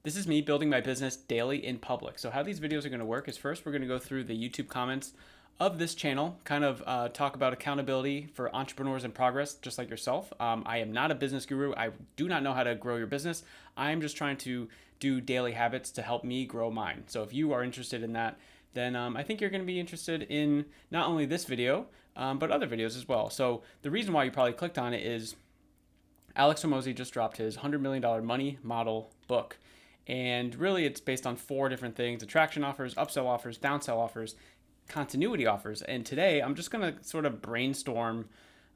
This is me building my business daily in public. So how these videos are going to work is first we're going to go through the YouTube comments of this channel, kind of talk about accountability for entrepreneurs in progress, just like yourself. I am not a business guru. I do not know how to grow your business. I'm just trying to do daily habits to help me grow mine. So if you are interested in that, then I think you're going to be interested in not only this video, but other videos as well. So the reason why you probably clicked on it is Alex Hormozi just dropped his $100 million money model book. And really, it's based on four different things: attraction offers, upsell offers, downsell offers, continuity offers. And today, I'm just going to sort of brainstorm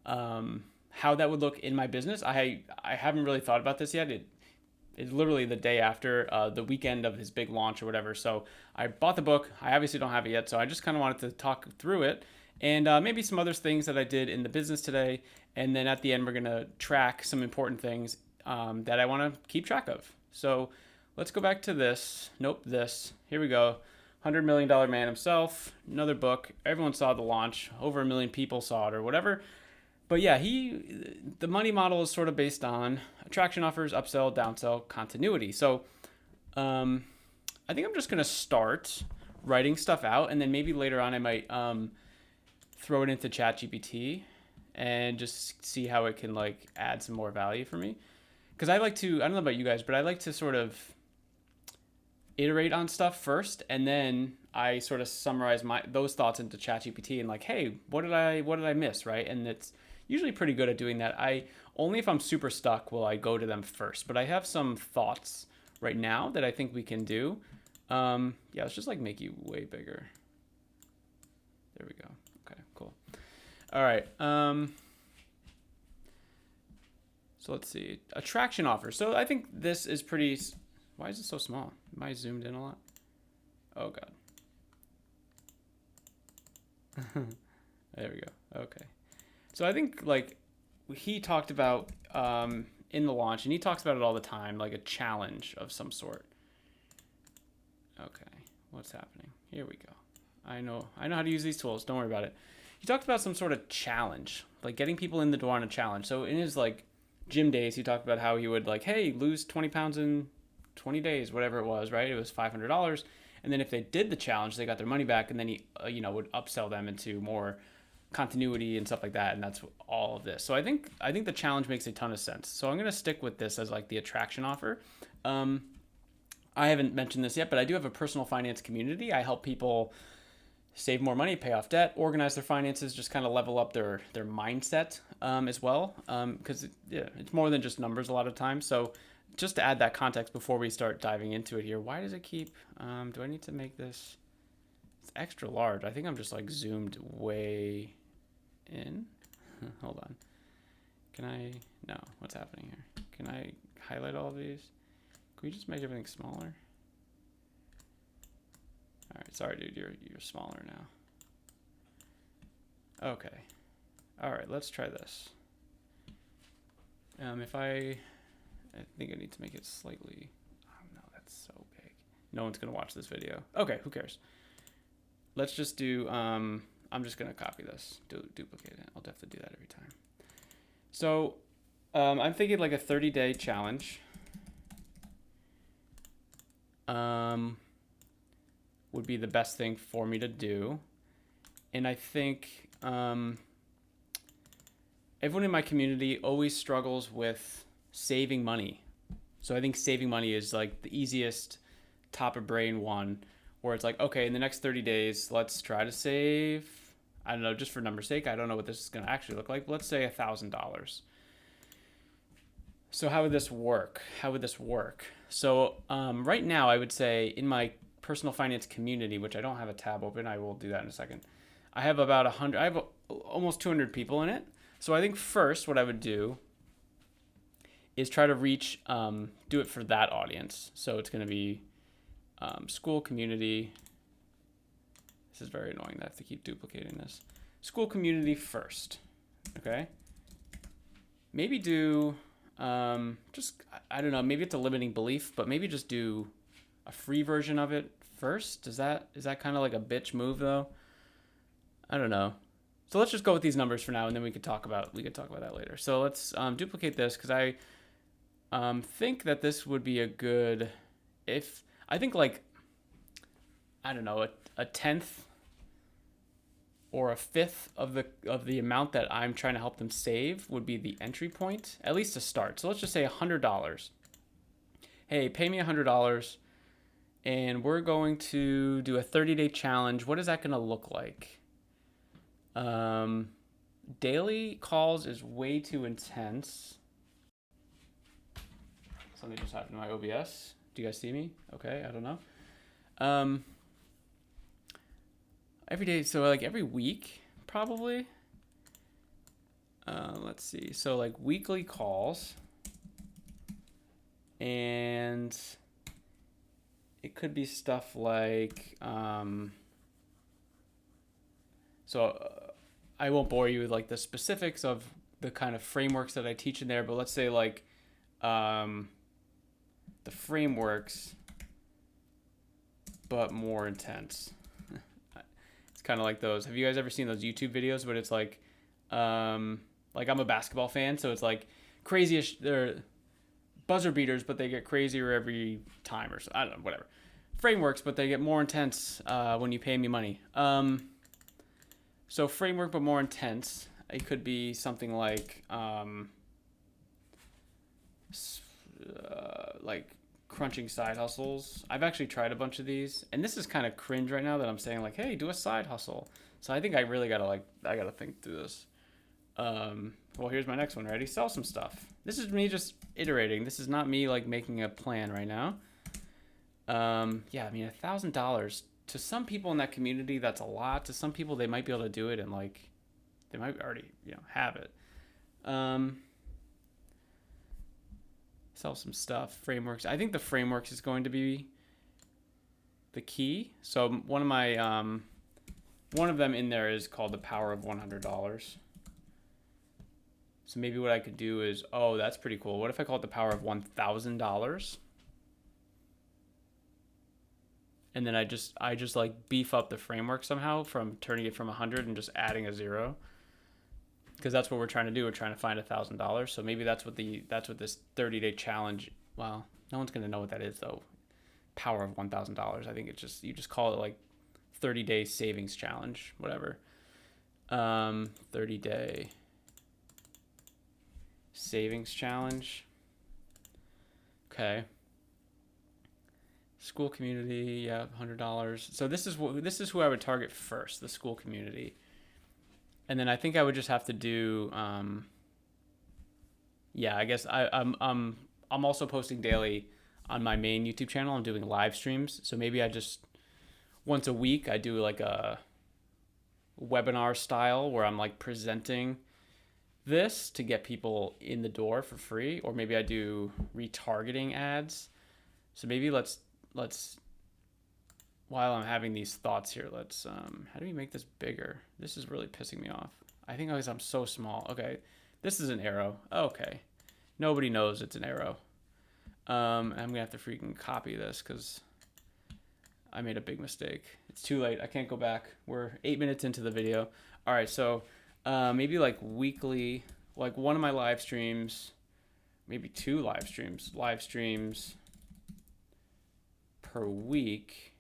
how that would look in my business. I haven't really thought about this yet. It's literally the day after the weekend of his big launch or whatever. So I bought the book. I obviously don't have it yet. So I just kind of wanted to talk through it and maybe some other things that I did in the business today. And then at the end, we're going to track some important things that I want to keep track of. So let's go back to this. Nope, this. Here we go. $100 million man himself. Another book. Everyone saw the launch. Over 1 million people saw it or whatever. But yeah, the money model is sort of based on attraction offers, upsell, downsell, continuity. So I think I'm just gonna start writing stuff out, and then maybe later on I might throw it into ChatGPT and just see how it can like add some more value for me. Because I like to, I don't know about you guys, but I like to sort of iterate on stuff first, and then I sort of summarize those thoughts into ChatGPT and like, hey, what did I miss, right? And it's usually pretty good at doing that. I only if I'm super stuck will I go to them first, but I have some thoughts right now that I think we can do. Yeah, let's just like make you way bigger. There we go. Okay, cool. All right. So let's see. Attraction offers. So I think this is pretty. Why is it so small? Am I zoomed in a lot? Oh god. There we go. Okay. So I think like he talked about in the launch, and he talks about it all the time, like a challenge of some sort. Okay, what's happening? Here we go. I know how to use these tools. Don't worry about it. He talked about some sort of challenge, like getting people in the door on a challenge. So in his like gym days, he talked about how he would like, hey, lose 20 pounds in 20 days, whatever it was, right? It was $500. And then if they did the challenge, they got their money back, and then he, would upsell them into more continuity and stuff like that. And that's all of this. So I think the challenge makes a ton of sense. So I'm going to stick with this as like the attraction offer. I haven't mentioned this yet, but I do have a personal finance community. I help people save more money, pay off debt, organize their finances, just kind of level up their mindset as well. Because it's more than just numbers a lot of times. So just to add that context before we start diving into it here, why does it keep, do I need to make this, it's extra large. I think I'm just like zoomed way in. Hold on. No, what's happening here? Can I highlight all of these? Can we just make everything smaller? All right, sorry, dude, you're smaller now. Okay. All right, let's try this. I think I need to make it slightly, oh no, that's so big. No one's gonna watch this video. Okay, who cares? Let's just do, I'm just gonna copy this, duplicate it. I'll definitely do that every time. So I'm thinking like a 30-day challenge. Would be the best thing for me to do. And I think everyone in my community always struggles with saving money. So I think saving money is like the easiest top of brain one, where it's like, okay, in the next 30 days, let's try to save, I don't know, just for number's sake, I don't know what this is going to actually look like, but let's say $1,000. So how would this work? So right now, I would say in my personal finance community, which I don't have a tab open, I will do that in a second. I have about 100, I have almost 200 people in it. So I think first what I would do is try to reach, do it for that audience. So it's going to be school community. This is very annoying that I have to keep duplicating this. School community first, okay? Maybe do, just, I don't know, maybe it's a limiting belief, but maybe just do a free version of it first. Is that kind of like a bitch move though? I don't know. So let's just go with these numbers for now, and then we could talk about that later. So let's duplicate this, because I think that this would be a good if I think like, I don't know, a tenth or a fifth of the amount that I'm trying to help them save would be the entry point, at least to start. So let's just say $100. Hey, pay me $100 and we're going to do a 30-day challenge. What is that going to look like? Daily calls is way too intense. Something just happened to my OBS. Do you guys see me? Okay, I don't know. Every day, so like every week, probably. Let's see. So like weekly calls. And it could be stuff like, I won't bore you with like the specifics of the kind of frameworks that I teach in there, but let's say like the frameworks, but more intense. It's kind of like those. Have you guys ever seen those YouTube videos? But it's like I'm a basketball fan, so it's like craziest. They're buzzer beaters, but they get crazier every time, or so. I don't know, whatever. Frameworks, but they get more intense when you pay me money. So framework, but more intense. It could be something like crunching side hustles. I've actually tried a bunch of these, and this is kind of cringe right now that I'm saying like, hey, do a side hustle. So I think I really gotta think through this. Well, here's my next one. Ready? Sell some stuff. This is me just iterating. This is not me like making a plan right now. Yeah, I mean, $1,000 to some people in that community, that's a lot. To some people, they might be able to do it and like, they might already, have it. Sell some stuff. Frameworks. I think the frameworks is going to be the key. So one of them in there is called the power of $100. So maybe what I could do is, oh, that's pretty cool. What if I call it the power of $1,000? And then I just like beef up the framework somehow from turning it from 100 and just adding a 0. Because that's what we're trying to do. We're trying to find $1,000. So maybe that's what this 30-day challenge. Well, no one's gonna know what that is though. Power of $1,000. I think it's just, you just call it like 30-day savings challenge, whatever. 30-day savings challenge. Okay. School community, yeah, $100. So this is who I would target first, the school community. And then I think I would just have to do, yeah, I guess I'm also posting daily on my main YouTube channel. I'm doing live streams. So maybe I just, once a week, I do like a webinar style where I'm like presenting this to get people in the door for free. Or maybe I do retargeting ads. So maybe let's while I'm having these thoughts here, let's how do we make this bigger? This is really pissing me off. I think I'm so small. Okay, this is an arrow. Okay, nobody knows it's an arrow. I'm gonna have to freaking copy this because I made a big mistake. It's too late. I can't go back. We're 8 minutes into the video. All right, so maybe like weekly, like one of my live streams, maybe 2 live streams per week.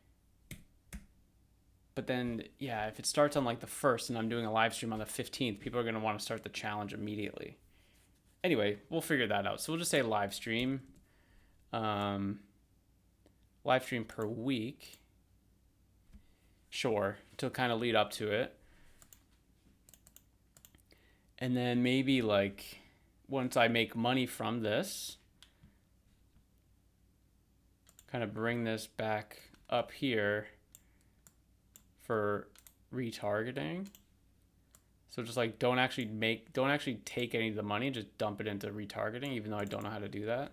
But then, yeah, if it starts on like the 1st and I'm doing a live stream on the 15th, people are going to want to start the challenge immediately. Anyway, we'll figure that out. So we'll just say live stream per week. Sure, to kind of lead up to it. And then maybe like once I make money from this, kind of bring this back up here for retargeting. So just like don't actually take any of the money, just dump it into retargeting, even though I don't know how to do that.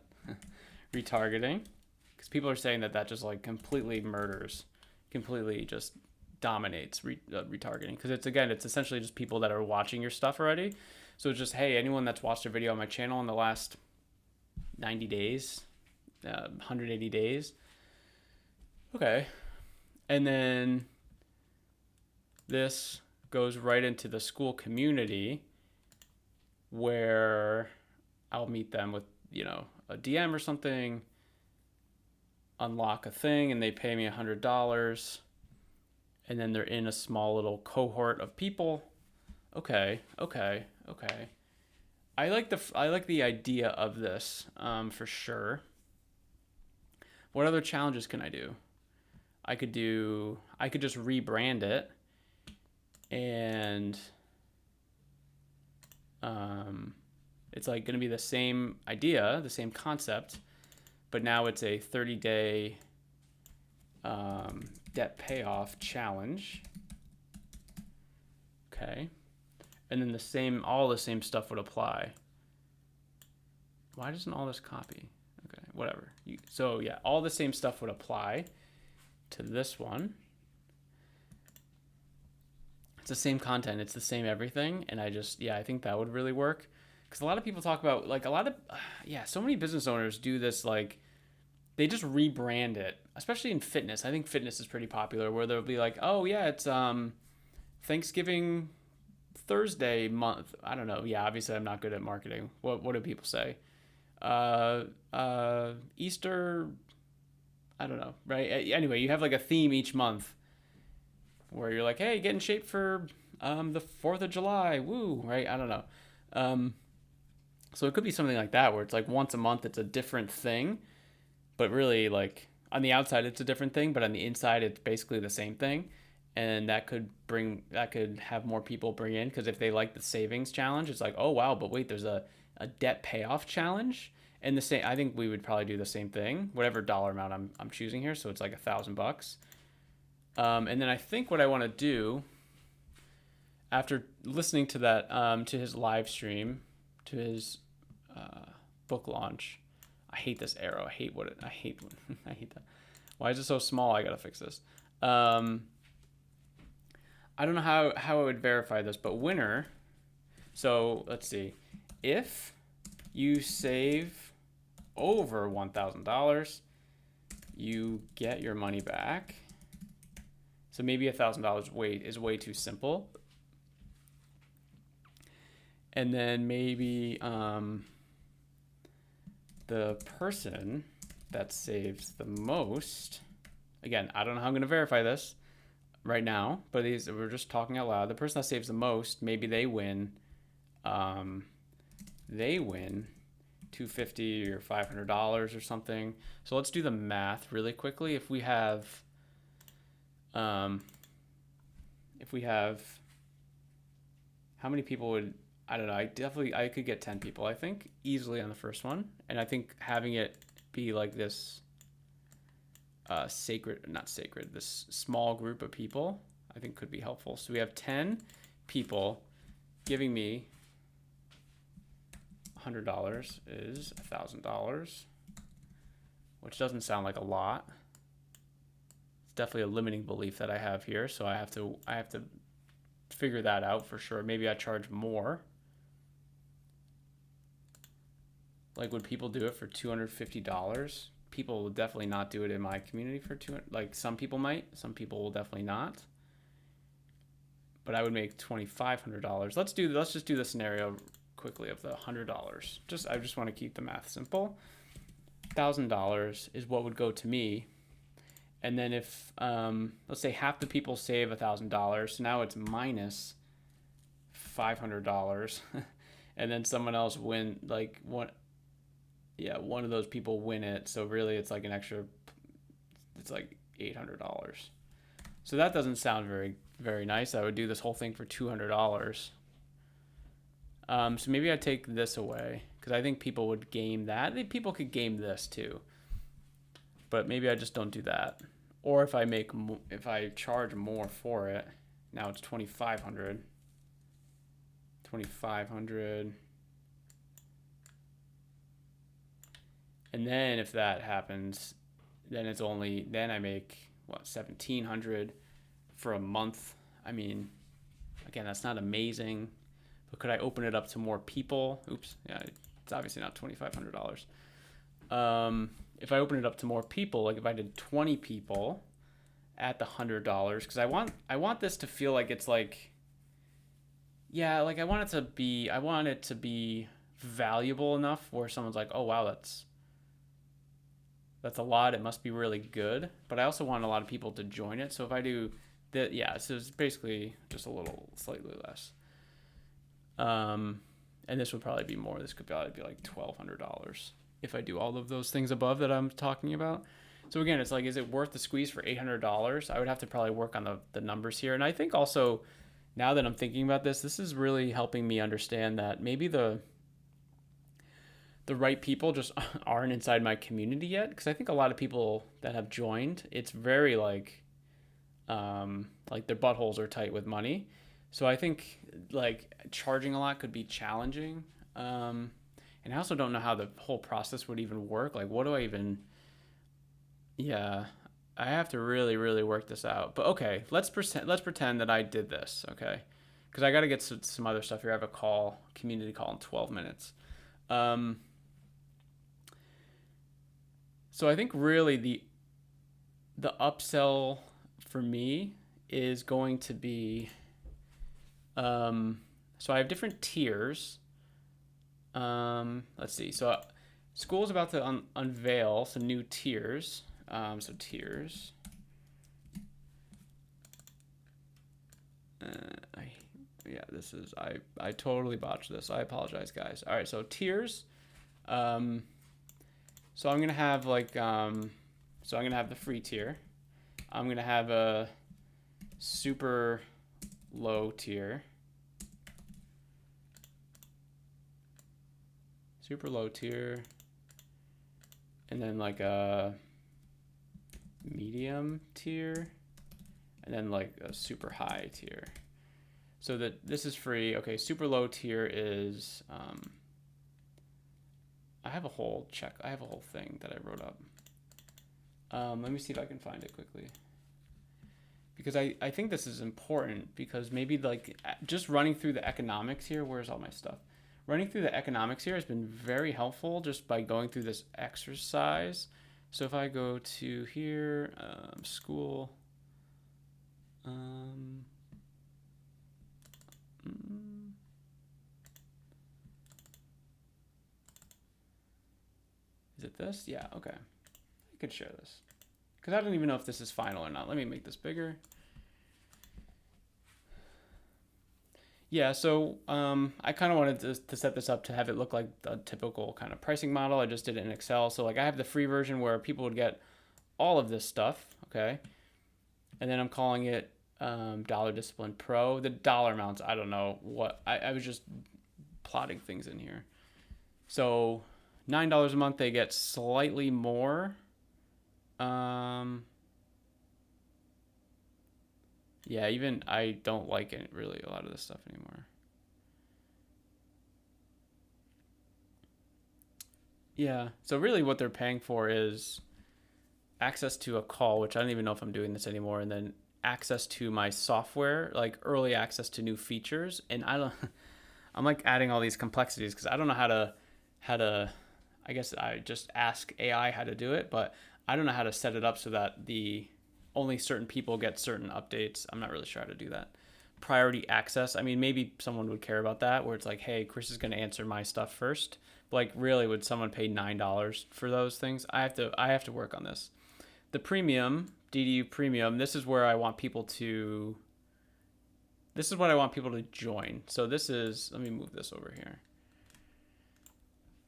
Retargeting, because people are saying that just like completely just dominates retargeting, because it's essentially just people that are watching your stuff already. So it's just, hey, anyone that's watched a video on my channel in the last 90 days, 180 days. Okay. And then this goes right into the school community where I'll meet them with, a DM or something. unlock a thing and they pay me $100, and then they're in a small little cohort of people. Okay. I like the idea of this, for sure. What other challenges can I do? I could just rebrand it, and it's like going to be the same idea, the same concept, but now it's a 30-day debt payoff challenge. Okay. And then all the same stuff would apply. Why doesn't all this copy? Okay, whatever. So yeah, all the same stuff would apply to this one. It's the same content, it's the same everything, and I think that would really work. Because a lot of people talk about, like, so many business owners do this, like, they just rebrand it, especially in fitness. I think fitness is pretty popular, where they'll be like, oh yeah, it's Thanksgiving Thursday month. I don't know. Yeah, obviously I'm not good at marketing. What do people say? Easter, I don't know, right? Anyway, you have like a theme each month where you're like, hey, get in shape for the 4th of July. Woo, right? I don't know. So it could be something like that, where it's like once a month it's a different thing, but really, like, on the outside it's a different thing, but on the inside it's basically the same thing. And that could have more people bring in, because if they like the savings challenge, it's like, oh wow, but wait, there's a debt payoff challenge, and I think we would probably do the same thing, whatever dollar amount I'm choosing here. So it's like $1,000. And then I think what I want to do after listening to that, to his live stream, to his book launch. I hate this arrow. I hate that. Why is it so small? I gotta fix this. I don't know how I would verify this, but winner. So let's see. If you save over $1,000, you get your money back. So maybe $1,000 is way too simple. And then maybe the person that saves the most, again, I don't know how I'm going to verify this right now, but we're just talking out loud. The person that saves the most, maybe they win. They win $250 or $500 or something. So let's do the math really quickly. If we have how many people would, I don't know, I could get 10 people, I think, easily on the first one. And I think having it be like this this small group of people, I think could be helpful. So we have 10 people giving me $100 is $1,000, which doesn't sound like a lot. It's definitely a limiting belief that I have here, so I have to figure that out for sure. Maybe I charge more. Like, would people do it for $250? People will definitely not do it in my community for $200. Like, some people might, some people will definitely not. But I would make $2,500. Let's just do the scenario quickly of the $100. I just want to keep the math simple. $1,000 is what would go to me. And then if let's say half the people save $1,000, so now it's minus $500, and then someone else one of those people win it. So really, it's like it's like $800. So that doesn't sound very, very nice. I would do this whole thing for $200. So maybe I take this away, because I think people would game that. I think people could game this too. But maybe I just don't do that. Or if I charge more for it, now it's $2,500. And then if that happens, then I make $1,700 for a month. I mean, again, that's not amazing, but could I open it up to more people? Oops, yeah, it's obviously not $2,500. If I open it up to more people, like if I did 20 people at the $100, because I want this to feel like it's like, yeah, like I want it to be valuable enough where someone's like, oh wow, That's a lot. It must be really good. But I also want a lot of people to join it. So if I do that, yeah, so it's basically just a little slightly less. And this would probably be more. This could probably be like $1,200 if I do all of those things above that I'm talking about. So again, it's like, is it worth the squeeze for $800? I would have to probably work on the numbers here. And I think also, now that I'm thinking about this, this is really helping me understand that maybe the right people just aren't inside my community yet. Because I think a lot of people that have joined, it's very like their buttholes are tight with money. So I think like charging a lot could be challenging. And I also don't know how the whole process would even work. Like, what do I even? Yeah, I have to really, really work this out. But okay, let's pretend that I did this. Okay, because I got to get some other stuff here. I have a community call in 12 minutes. Um, so I think really the upsell for me is going to be so I have different tiers. Let's see. So school's about to unveil some new tiers. So tiers. I, yeah, this is I totally botched this. I apologize, guys. All right, so tiers. So I'm gonna have so I'm gonna have the free tier. I'm gonna have a super low tier. Super low tier. And then like a medium tier. And then like a super high tier. So that this is free. Okay, super low tier is I have a whole thing that I wrote up. Let me see if I can find it quickly. Because I think this is important because maybe like just running through the economics here, where's all my stuff? Running through the economics here has been very helpful just by going through this exercise. So if I go to here, school, is it this? Yeah, okay. I could share this. Because I don't even know if this is final or not. Let me make this bigger. Yeah, so I kind of wanted to set this up to have it look like a typical kind of pricing model. I just did it in Excel. So like I have the free version where people would get all of this stuff, okay? And then I'm calling it Dollar Discipline Pro. The dollar amounts, I don't know what. I was just plotting things in here. So $9 a month, they get slightly more. Yeah, even I don't like it really a lot of this stuff anymore. Yeah, so really what they're paying for is access to a call, which I don't even know if I'm doing this anymore, and then access to my software, like early access to new features. And I don't, I'm like adding all these complexities because I don't know how to, I guess I just ask AI how to do it, but I don't know how to set it up so that the only certain people get certain updates. I'm not really sure how to do that. Priority access. I mean, maybe someone would care about that where it's like, hey, Chris is going to answer my stuff first. But like, really, would someone pay $9 for those things? I have to work on this. The premium, DDU premium, this is where I want people to, this is what I want people to join. So this is, let me move this over here.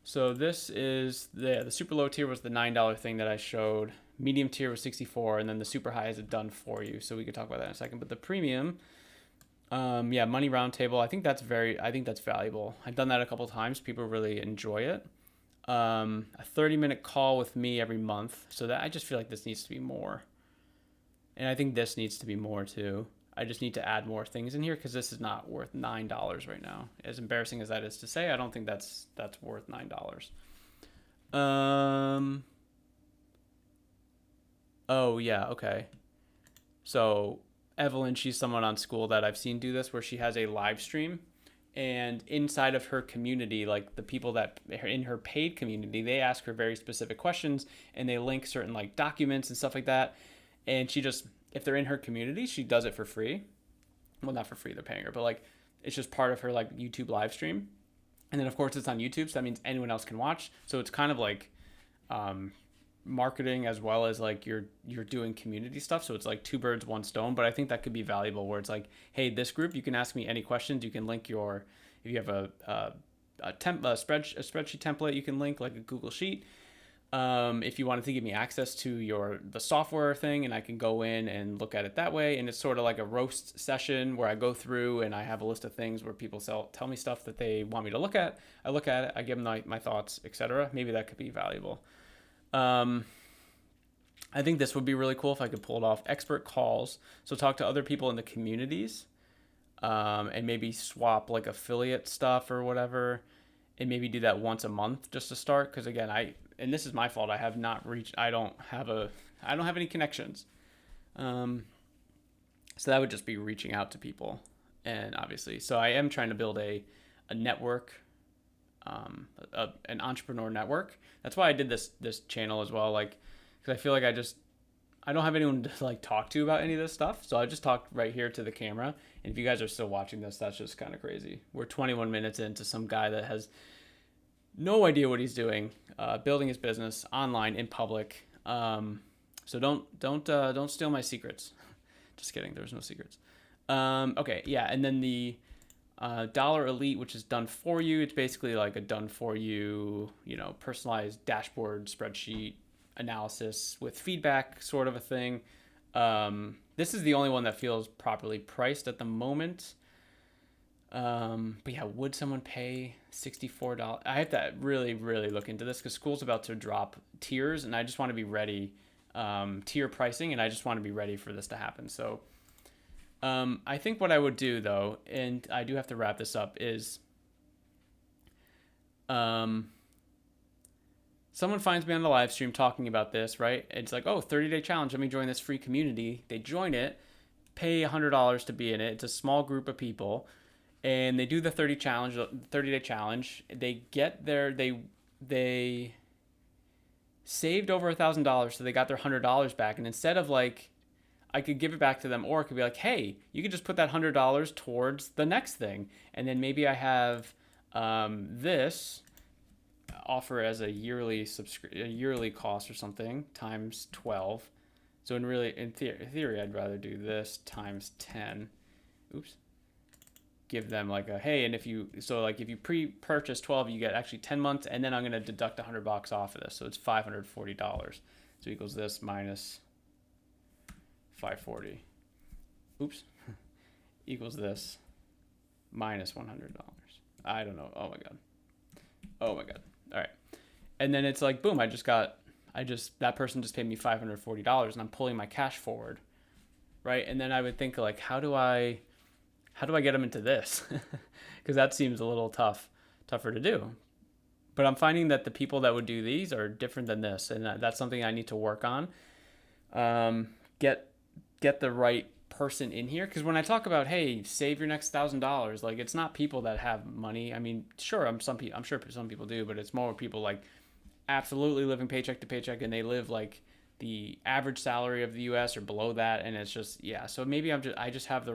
So this is the super low tier was the $9 thing that I showed. Medium tier was 64, and then the super high is it done for you. So we could talk about that in a second. But the premium, yeah, money roundtable. I think that's valuable. I've done that a couple times. People really enjoy it. A 30-minute call with me every month. So that I just feel like this needs to be more, and I think this needs to be more too. I just need to add more things in here because this is not worth $9 right now. As embarrassing as that is to say, I don't think that's worth $9. Oh yeah, okay. So Evelyn, she's someone on school that I've seen do this where she has a live stream, and inside of her community, like the people that are in her paid community, they ask her very specific questions and they link certain like documents and stuff like that. And she just, if they're in her community, she does it for free. Well, not for free, they're paying her, but like it's just part of her like YouTube live stream. And then of course it's on YouTube, so that means anyone else can watch. So it's kind of like marketing as well as like you're doing community stuff, so it's like two birds one stone. But I think that could be valuable where it's like, hey, this group, you can ask me any questions. You can link your, if you have a spreadsheet template, you can link like a Google Sheet. If you wanted to give me access to the software thing, and I can go in and look at it that way. And it's sort of like a roast session where I go through and I have a list of things where people tell me stuff that they want me to look at. I look at it, I give them my thoughts, etc. Maybe that could be valuable. I think this would be really cool if I could pull it off. Expert calls. So talk to other people in the communities, and maybe swap like affiliate stuff or whatever, and maybe do that once a month just to start. Because again, and this is my fault. I have not reached. I don't have any connections. So that would just be reaching out to people, and obviously, so I am trying to build a network, an entrepreneur network. That's why I did this channel as well. Like, because I feel like I don't have anyone to like talk to about any of this stuff. So I just talked right here to the camera. And if you guys are still watching this, that's just kind of crazy. We're 21 minutes into some guy that has no idea what he's doing, building his business online in public. So don't steal my secrets. Just kidding. There's no secrets. Okay, yeah, and then the Dollar Elite, which is done for you. It's basically like a done for you, personalized dashboard spreadsheet analysis with feedback sort of a thing. This is the only one that feels properly priced at the moment. But yeah, would someone pay $64? I have to really, really look into this because school's about to drop tiers, and I just want to be ready, tier pricing, and I just want to be ready for this to happen. So I think what I would do though, and I do have to wrap this up, is someone finds me on the live stream talking about this, right? It's like, oh, 30-day challenge. Let me join this free community. They join it, pay $100 to be in it. It's a small group of people, and they do the 30-day challenge. They get they saved over $1,000, so they got their $100 back. And instead of like, I could give it back to them, or it could be like, hey, you could just put that $100 towards the next thing, and then maybe I have this offer as a yearly cost or something times 12. So in theory, I'd rather do this times 10. Oops. Give them like a, hey, and if you pre-purchase 12, you get actually 10 months, and then I'm going to deduct $100 off of this. So it's $540. So equals this minus 540. Oops. Equals this minus $100. I don't know. Oh my God. All right. And then it's like, boom, that person just paid me $540, and I'm pulling my cash forward. Right. And then I would think like, how do I get them into this? Because that seems a little tougher to do. But I'm finding that the people that would do these are different than this. And that's something I need to work on. Get the right person in here. Because when I talk about, hey, save your next $1,000, like, it's not people that have money. I mean, sure, I'm sure some people do, but it's more people like absolutely living paycheck to paycheck, and they live like the average salary of the US or below that. And it's just, yeah. So maybe I just have the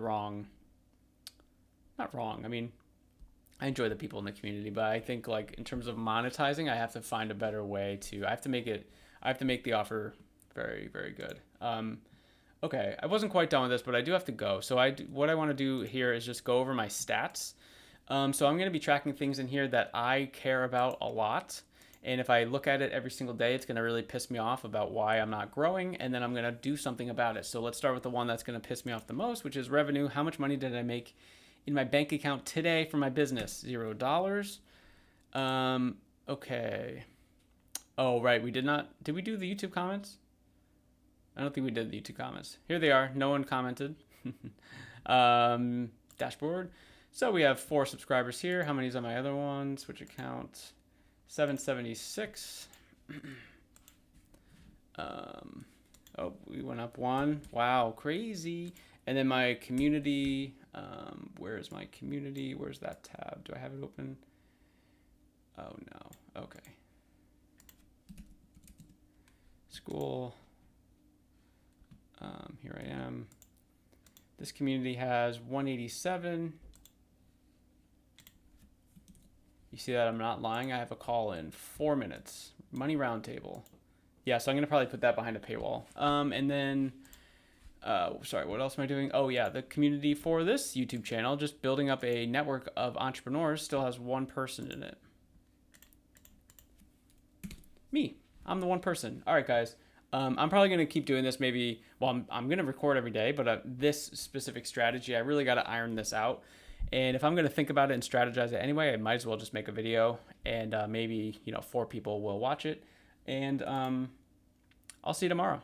not wrong. I mean, I enjoy the people in the community, but I think like in terms of monetizing, I have to find a better way I have to make the offer very, very good. Okay, I wasn't quite done with this, but I do have to go. So what I want to do here is just go over my stats. So I'm going to be tracking things in here that I care about a lot. And if I look at it every single day, it's going to really piss me off about why I'm not growing. And then I'm going to do something about it. So let's start with the one that's going to piss me off the most, which is revenue. How much money did I make in my bank account today for my business? $0. Okay. Oh, right. Did we do the YouTube comments? I don't think we did the YouTube comments. Here they are. No one commented. Dashboard. So we have 4 subscribers here. How many's on my other one? Switch account. 776. Oh, we went up 1. Wow, crazy. And then my community. Where is my community? Where's that tab? Do I have it open? Oh, no. Okay. School. Here I am. This community has 187. You see that I'm not lying? I have a call in 4 minutes. Money Roundtable. Yeah, so I'm gonna probably put that behind a paywall. And then, sorry, what else am I doing? Oh yeah, the community for this YouTube channel, just building up a network of entrepreneurs, still has one person in it. Me. I'm the one person. All right, guys. I'm probably going to keep doing this maybe, well, I'm going to record every day, but this specific strategy, I really got to iron this out. And if I'm going to think about it and strategize it anyway, I might as well just make a video and maybe, 4 people will watch it. And I'll see you tomorrow.